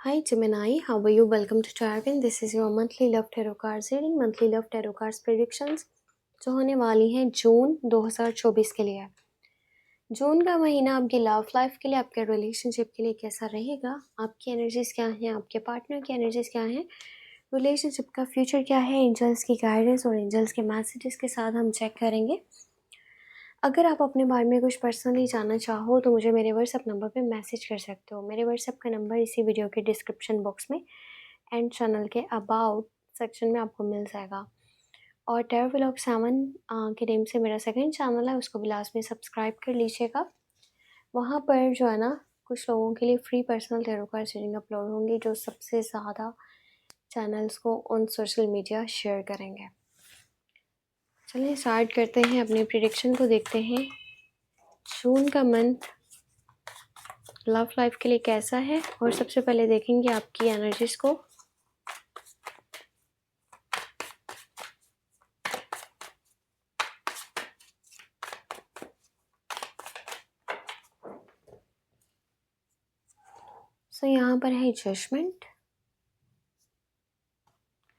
Hi Gemini, how are you? Welcome to Tarvin. This is your monthly love tarot cards reading, monthly love tarot cards predictions जो होने वाली हैं जून 2024 के लिए। जून का महीना आपकी लव लाइफ के लिए, आपके रिलेशनशिप के लिए कैसा रहेगा? आपकी एनर्जीज क्या हैं? आपके पार्टनर की एनर्जीज क्या हैं? रिलेशनशिप का फ्यूचर क्या है? एंजल्स की गाइडेंस और एंजल्स के मैसेजेस के साथ हम चेक करेंगे। अगर आप अपने बारे में कुछ पर्सनली जानना चाहो तो मुझे मेरे व्हाट्सएप नंबर पे मैसेज कर सकते हो। मेरे व्हाट्सएप का नंबर इसी वीडियो के डिस्क्रिप्शन बॉक्स में एंड चैनल के अबाउट सेक्शन में आपको मिल जाएगा। और टेरो व्लॉग 7 के नेम से मेरा सेकंड चैनल है, उसको भी लास्ट में सब्सक्राइब कर लीजिएगा। वहाँ पर जो है ना, कुछ लोगों के लिए free personal tarot card reading upload होंगी जो सबसे ज़्यादा चैनल्स को ऑन सोशल मीडिया शेयर करेंगे। चलिए स्टार्ट करते हैं, अपने प्रिडिक्शन को देखते हैं। जून का मंथ लव लाइफ के लिए कैसा है, और सबसे पहले देखेंगे आपकी एनर्जीज को। सो यहाँ पर है जजमेंट,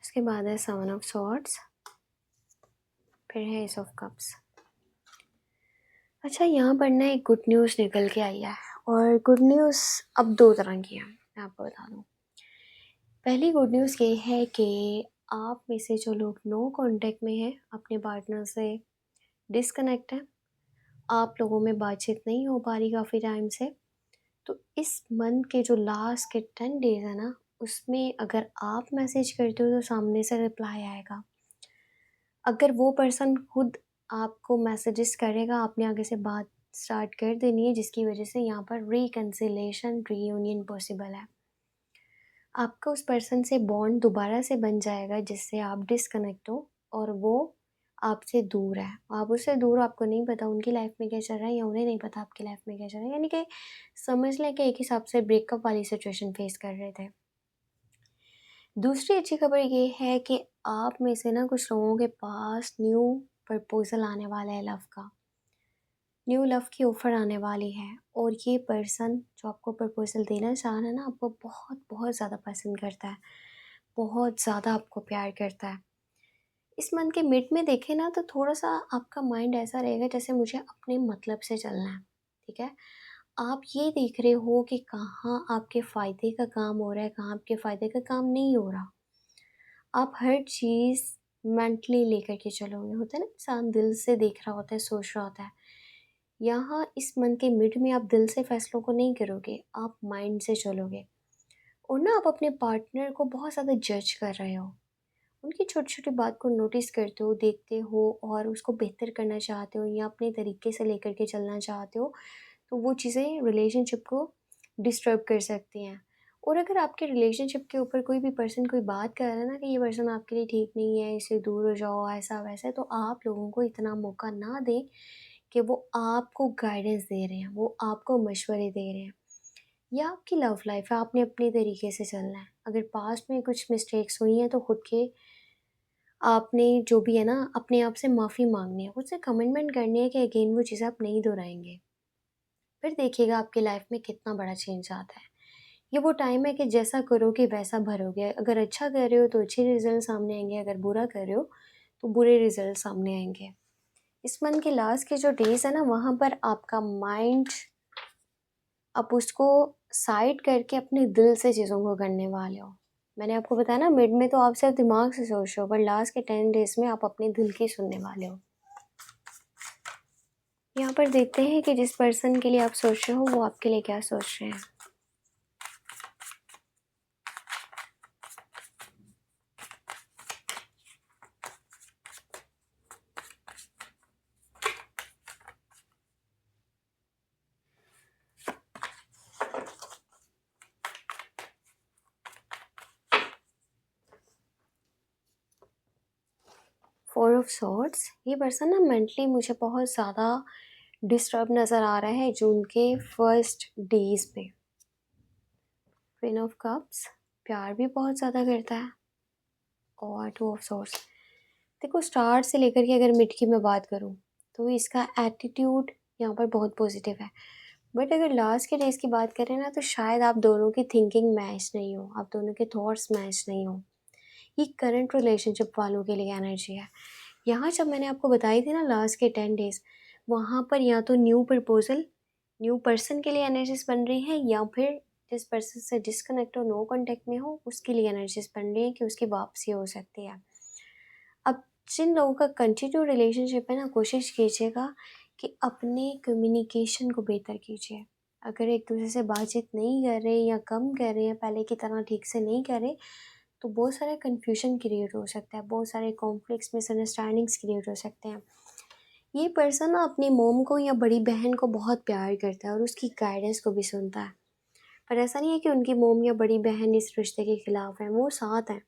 इसके बाद है 7 ऑफ सॉर्ड्स, फिर है एस ऑफ कप्स। अच्छा, यहाँ पर ना एक गुड न्यूज़ निकल के आई है, और गुड न्यूज़ अब दो तरह की है, मैं आपको बता दूँ। पहली गुड न्यूज़ ये है कि आप में से जो लोग नो कांटेक्ट में हैं, अपने पार्टनर से डिस्कनेक्ट हैं, आप लोगों में बातचीत नहीं हो पा रही काफ़ी टाइम से, तो इस मंथ के जो लास्ट के 10 डेज़ है ना, उसमें अगर आप मैसेज करते हो तो सामने से रिप्लाई आएगा। अगर वो पर्सन खुद आपको मैसेजेस करेगा, आपने आगे से बात स्टार्ट कर देनी है, जिसकी वजह से यहाँ पर रिकन्सिलेशन, रीयूनियन पॉसिबल है। आपका उस पर्सन से बॉन्ड दोबारा से बन जाएगा जिससे आप डिस्कनेक्ट हो, और वो आपसे दूर है। आप उससे दूर हो, आपको नहीं पता उनकी लाइफ में क्या चल रहा है, या उन्हें नहीं पता आपकी लाइफ में क्या चल रहा है, यानी कि समझ लें कि एक हिसाब से ब्रेकअप वाली सिचुएशन फेस कर रहे थे। दूसरी अच्छी खबर ये है कि आप में से ना कुछ लोगों के पास न्यू प्रपोजल आने वाला है, लव का न्यू लव की ऑफ़र आने वाली है, और ये पर्सन जो आपको प्रपोजल देना चाह रहा है ना, आपको बहुत बहुत ज़्यादा पसंद करता है, बहुत ज़्यादा आपको प्यार करता है। इस मंथ के मिड में देखें ना तो थोड़ा सा आपका माइंड ऐसा रहेगा जैसे मुझे अपने मतलब से चलना है, ठीक है। आप ये देख रहे हो कि कहाँ आपके फ़ायदे का काम हो रहा है, कहाँ आपके फ़ायदे का काम नहीं हो रहा। आप हर चीज़ मेंटली लेकर के चलोगे, होता है ना, इंसान दिल से देख रहा होता है, सोच रहा होता है। यहाँ इस मंथ के मिड में आप दिल से फैसलों को नहीं करोगे, आप माइंड से चलोगे, और ना आप अपने पार्टनर को बहुत ज़्यादा जज कर रहे हो, उनकी छोटी छोटी बात को नोटिस करते हो, देखते हो, और उसको बेहतर करना चाहते हो, या अपने तरीके से लेकर के चलना चाहते हो, तो वो चीज़ें रिलेशनशिप को डिस्टर्ब कर सकती हैं। और अगर आपके रिलेशनशिप के ऊपर कोई भी पर्सन कोई बात कर रहा है ना कि ये पर्सन आपके लिए ठीक नहीं है, इससे दूर हो जाओ, ऐसा वैसा, तो आप लोगों को इतना मौका ना दें कि वो आपको गाइडेंस दे रहे हैं, वो आपको मशवरे दे रहे हैं। यह आपकी लव लाइफ है, आपने अपने तरीके से चलना है। अगर पास्ट में कुछ मिस्टेक्स हुई हैं तो खुद के आपने जो भी है ना, अपने आप से माफ़ी मांगनी है, उससे कमिटमेंट करनी है कि अगेन वो चीज़ आप नहीं दोहराएंगे। फिर देखिएगा आपकी लाइफ में कितना बड़ा चेंज आता है। ये वो टाइम है कि जैसा करोगे वैसा भरोगे। अगर अच्छा कर रहे हो तो अच्छे रिजल्ट सामने आएंगे, अगर बुरा कर रहे हो तो बुरे रिजल्ट सामने आएंगे। इस मंथ के लास्ट के जो डेज है ना, वहाँ पर आपका माइंड, आप उसको साइड करके अपने दिल से चीज़ों को करने वाले हो। मैंने आपको बताया ना, मिड में तो आप सिर्फ दिमाग से सोच रहे हो, पर लास्ट के 10 डेज में आप अपने दिल की सुनने वाले हो। यहाँ पर देखते हैं कि जिस पर्सन के लिए आप सोच रहे हो वो आपके लिए क्या सोच रहे हैं। फोर ऑफ सॉर्ड्स, ये पर्सन ना मेंटली मुझे बहुत ज़्यादा डिस्टर्ब नज़र आ रहा है जून के फर्स्ट डेज पे। क्वीन ऑफ कप्स, प्यार भी बहुत ज़्यादा करता है, और टू ऑफ सॉर्ड्स। देखो, स्टार्ट से लेकर के अगर मिड की मैं बात करूँ तो इसका एटीट्यूड यहाँ पर बहुत पॉजिटिव है, बट अगर लास्ट के डेज़ की बात करें ना, तो शायद आप दोनों की थिंकिंग मैच नहीं हो, आप दोनों के थॉट्स मैच नहीं हो। ये करंट रिलेशनशिप वालों के लिए एनर्जी है। यहाँ जब मैंने आपको बताई थी ना लास्ट के 10 डेज़, वहाँ पर या तो न्यू प्रपोज़ल, न्यू पर्सन के लिए एनर्जीज़ बन रही हैं, या फिर जिस पर्सन से डिस्कनेक्ट हो, नो कॉन्टैक्ट में हो, उसके लिए एनर्जीज़ बन रही हैं कि उसकी वापसी हो सकती है। अब जिन लोगों का कंटिन्यू रिलेशनशिप है ना, कोशिश कीजिएगा कि अपने कम्युनिकेशन को बेहतर कीजिए। अगर एक दूसरे से बातचीत नहीं कर रहे या कम कर रहे हैं, पहले की तरह ठीक से नहीं कर रहे, तो बहुत सारा कन्फ्यूजन क्रिएट हो सकता है, बहुत सारे कॉन्फ्लिक्ट्स, मिसअंडरस्टैंडिंग्स क्रिएट हो सकते हैं। ये पर्सन ना अपनी मॉम को या बड़ी बहन को बहुत प्यार करता है और उसकी गाइडेंस को भी सुनता है। पर ऐसा नहीं है कि उनकी मॉम या बड़ी बहन इस रिश्ते के खिलाफ है, वो साथ हैं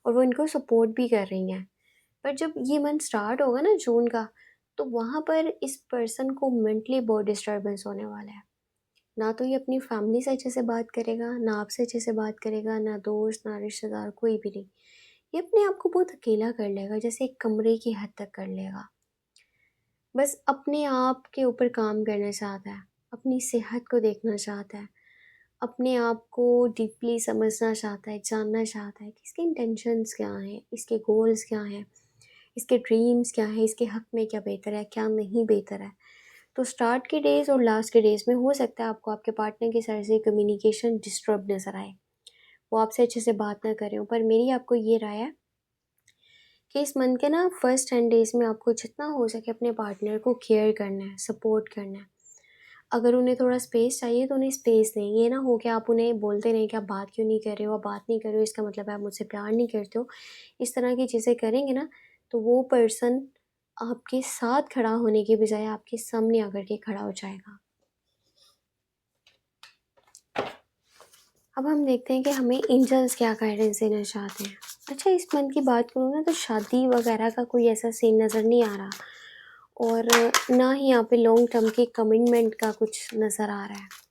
और वो इनको सपोर्ट भी कर रही हैं। पर जब ये मंथ स्टार्ट होगा ना जून का, तो वहाँ पर इस पर्सन को मेंटली बहुत डिस्टर्बेंस होने वाला है। ना तो ये अपनी फैमिली से अच्छे से बात करेगा, ना आपसे अच्छे से बात करेगा, ना दोस्त, ना रिश्तेदार, कोई भी नहीं। ये अपने आप को बहुत अकेला कर लेगा, जैसे एक कमरे की हद तक कर लेगा। बस अपने आप के ऊपर काम करना चाहता है, अपनी सेहत को देखना चाहता है, अपने आप को डीपली समझना चाहता है, जानना चाहता है कि इसके इंटेंशंस क्या हैं, इसके गोल्स क्या हैं, इसके ड्रीम्स क्या हैं, इसके हक में क्या बेहतर है, क्या नहीं बेहतर है। तो स्टार्ट के डेज़ और लास्ट के डेज़ में हो सकता है आपको आपके पार्टनर की साइड से कम्युनिकेशन डिस्टर्ब नज़र आए, वो आपसे अच्छे से बात ना कर रहे हो। पर मेरी आपको ये राय है कि इस मंथ के ना फर्स्ट 10 डेज़ में आपको जितना हो सके अपने पार्टनर को केयर करना है, सपोर्ट करना है। अगर उन्हें थोड़ा स्पेस चाहिए तो उन्हें स्पेस दें। ये ना हो कि आप उन्हें बोलते रहें कि आप बात क्यों नहीं कर रहे हो, आप बात नहीं कर रहे हो इसका मतलब है आप मुझसे प्यार नहीं करते हो। इस तरह की चीज़ें करेंगे ना, तो वो पर्सन आपके साथ खड़ा होने के बजाय आपके सामने आकर के खड़ा हो जाएगा। अब हम देखते हैं कि हमें एंजल्स क्या गाइडेंस देना चाहते हैं। अच्छा, इस मंथ की बात करूँ ना, तो शादी वगैरह का कोई ऐसा सीन नज़र नहीं आ रहा, और ना ही यहाँ पे लॉन्ग टर्म की कमिटमेंट का कुछ नज़र आ रहा है।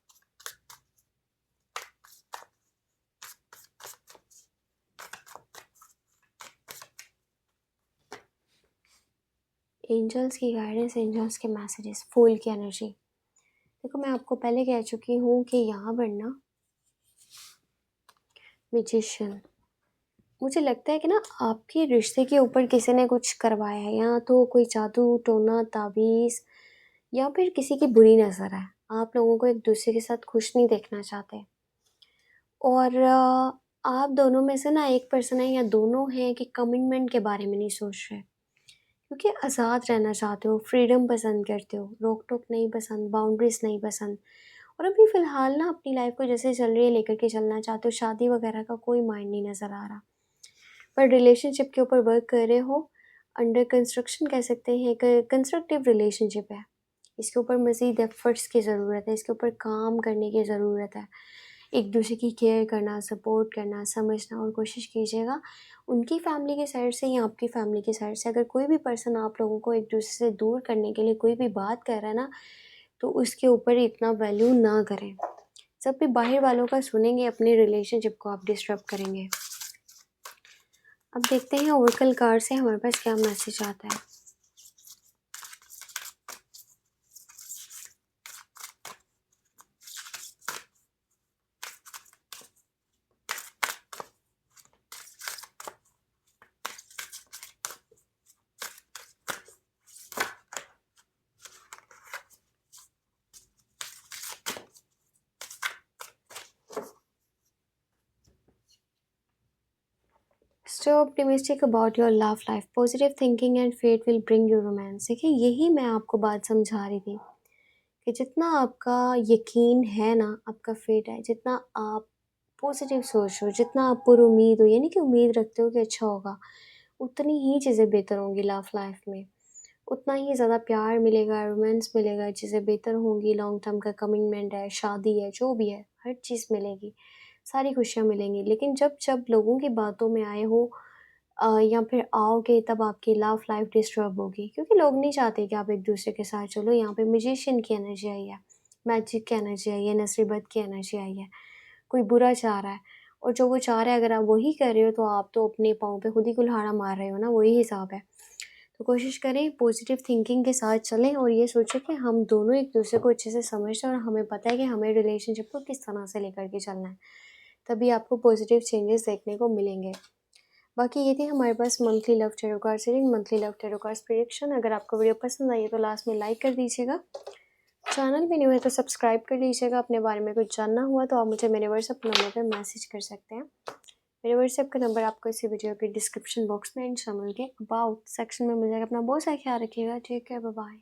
एंजल्स की गाइडेंस, एंजल्स के मैसेजेस, फूल की एनर्जी। देखो, मैं आपको पहले कह चुकी हूँ कि यहाँ पर ना मैजिशियन, मुझे लगता है कि ना आपके रिश्ते के ऊपर किसी ने कुछ करवाया है, या तो कोई जादू टोना ताबीज़, या फिर किसी की बुरी नज़र है। आप लोगों को एक दूसरे के साथ खुश नहीं देखना चाहते, और आप दोनों में से ना एक पर्सन है या दोनों हैं कि कमिटमेंट के बारे में नहीं सोच रहे, क्योंकि आज़ाद रहना चाहते हो, फ्रीडम पसंद करते हो, रोक टोक नहीं पसंद, बाउंड्रीज नहीं पसंद, और अभी फ़िलहाल ना अपनी लाइफ को जैसे चल रही है लेकर के चलना चाहते हो। शादी वगैरह का कोई माइंड नहीं नज़र आ रहा, पर रिलेशनशिप के ऊपर वर्क कर रहे हो, अंडर कंस्ट्रक्शन कह सकते हैं, कंस्ट्रक्टिव रिलेशनशिप है। इसके ऊपर मज़ीद एफ़र्ट्स की ज़रूरत है, इसके ऊपर काम करने की ज़रूरत है। एक दूसरे की केयर करना, सपोर्ट करना, समझना, और कोशिश कीजिएगा उनकी फैमिली की साइड से या आपकी फैमिली की साइड से अगर कोई भी पर्सन आप लोगों को एक दूसरे से दूर करने के लिए कोई भी बात कर रहा है ना, तो उसके ऊपर इतना वैल्यू ना करें। जब भी बाहर वालों का सुनेंगे, अपने रिलेशनशिप को आप डिस्टर्ब करेंगे। अब देखते हैं ओरेकल कार्ड से हमारे पास क्या मैसेज आता है। Stay optimistic about your love life, positive thinking and fate will bring you romance. देखिए, यही मैं आपको बात समझा रही थी कि जितना आपका यकीन है ना, आपका फेट है, जितना आप पॉजिटिव सोच हो, जितना आप पर उम्मीद हो, यानी कि उम्मीद रखते हो कि अच्छा होगा, उतनी ही चीज़ें बेहतर होंगी लव लाइफ में। उतना ही ज़्यादा प्यार मिलेगा, रोमांस मिलेगा, चीज़ें बेहतर होंगी, लॉन्ग टर्म का कमिटमेंट है, शादी है, जो भी है, हर चीज़ मिलेगी, सारी खुशियाँ मिलेंगी। लेकिन जब जब लोगों की बातों में आए हो या फिर आओगे, तब आपकी लव लाइफ डिस्टर्ब होगी, क्योंकि लोग नहीं चाहते कि आप एक दूसरे के साथ चलो। यहाँ पे मैजिशियन की एनर्जी आई है, मैजिक की एनर्जी आई है, नसीबत की एनर्जी आई है। कोई बुरा चाह रहा है, और जो वो चाह रहा है अगर आप वही कर रहे हो, तो आप तो अपने पाँव पे खुद ही कुल्हाड़ा मार रहे हो ना, वही हिसाब है। तो कोशिश करें पॉजिटिव थिंकिंग के साथ चलें और ये सोचें कि हम दोनों एक दूसरे को अच्छे से समझते हैं और हमें पता है कि हमें रिलेशनशिप को किस तरह से लेकर के चलना है। तभी आपको पॉजिटिव चेंजेस देखने को मिलेंगे। बाकी ये थी हमारे पास monthly love tarot cards reading, monthly love tarot cards prediction. अगर आपको वीडियो पसंद आई है तो लास्ट में लाइक कर दीजिएगा। चैनल पे न्यू है तो सब्सक्राइब कर लीजिएगा। अपने बारे में कुछ जानना हुआ तो आप मुझे मेरे व्हाट्सएप नंबर पर मैसेज कर सकते हैं। मेरे व्हाट्सएप का नंबर आपको इसी वीडियो के डिस्क्रिप्शन बॉक्स में एंड चैनल के अबाउट सेक्शन में मिल जाएगा। अपना बहुत सारा ख्याल रखिएगा। ठीक है, बाय बाय।